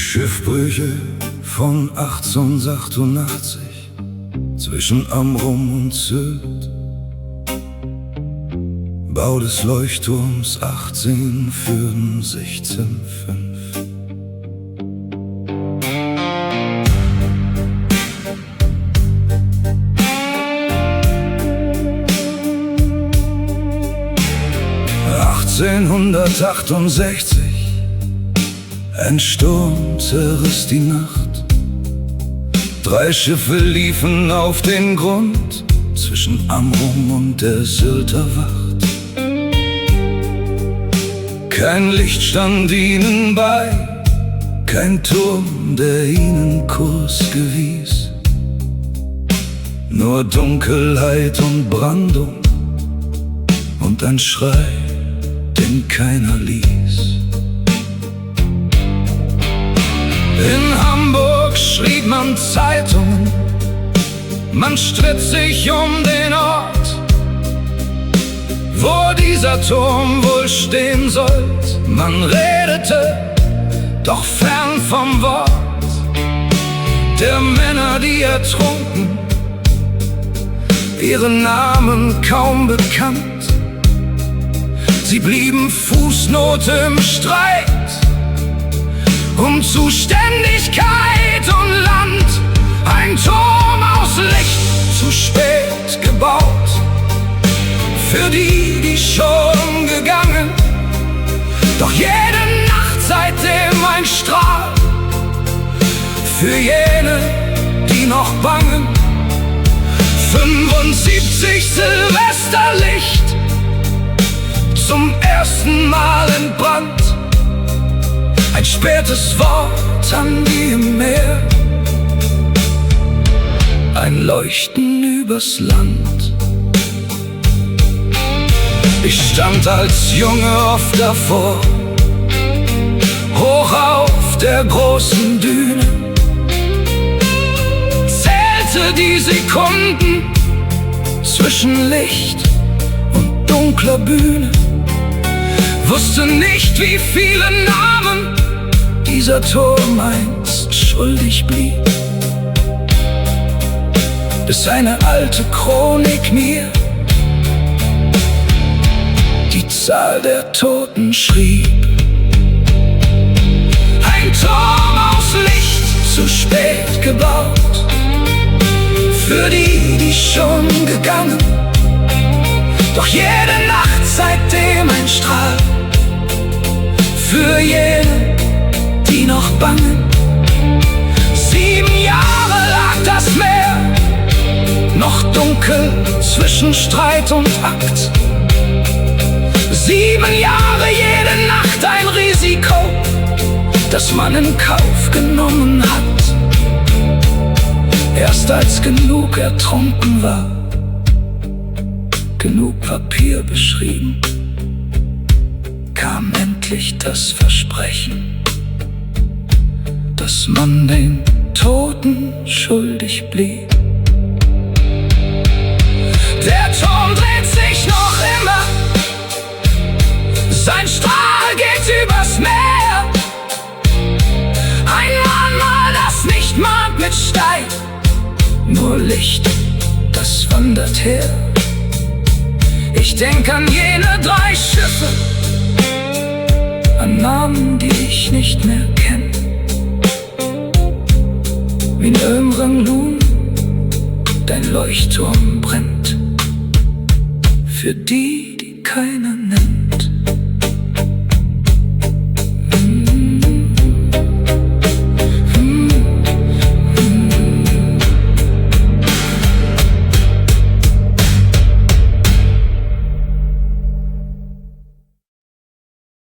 Schiffbrüche von 1888 zwischen Amrum und Sylt. Bau des Leuchtturms 1816,5. Ein Sturm zerriss die Nacht. 3 Schiffe liefen auf den Grund zwischen Amrum und der Sylter Wacht. Kein Licht stand ihnen bei, kein Turm, der ihnen Kurs gewies. Nur Dunkelheit und Brandung und ein Schrei, den keiner ließ. In Hamburg schrieb man Zeitungen, man stritt sich um den Ort, wo dieser Turm wohl stehen sollt. Man redete, doch fern vom Wort der Männer, die ertrunken, ihre Namen kaum bekannt. Sie blieben Fußnote im Streit um Zuständigkeit und Land. Ein Turm aus Licht, zu spät gebaut, für die, die schon gegangen. Doch jede Nacht seitdem ein Strahl, für jene, die noch bangen. 75 Silvesterlicht, zum ersten Mal entbrannt. Ein spätes Wort an die im Meer, ein Leuchten übers Land. Ich stand als Junge oft davor, hoch auf der großen Düne, zählte die Sekunden zwischen Licht und dunkler Bühne, wusste nicht, wie viele Namen dieser Turm einst schuldig blieb, bis eine alte Chronik mir die Zahl der Toten schrieb. Ein Turm aus Licht, zu spät gebaut, für die, die schon gegangen. Doch jede Nacht seitdem ein Strahl, für jene, die noch bangen. 7 Jahre lag das Meer noch dunkel zwischen Streit und Akt. 7 Jahre, jede Nacht ein Risiko, das man in Kauf genommen hat. Erst als genug ertrunken war, genug Papier beschrieben, kam endlich das Versprechen, dass man den Toten schuldig blieb. Der Turm dreht sich noch immer, sein Strahl geht übers Meer. Ein Mahnmal, das nicht mahnt mit Stein, nur Licht, das wandert her. Ich denk an jene 3 Schiffe, an Namen, die ich nicht mehr kenn. Wie in Ömrang Lun, dein Leuchtturm brennt, für die, die keiner nennt.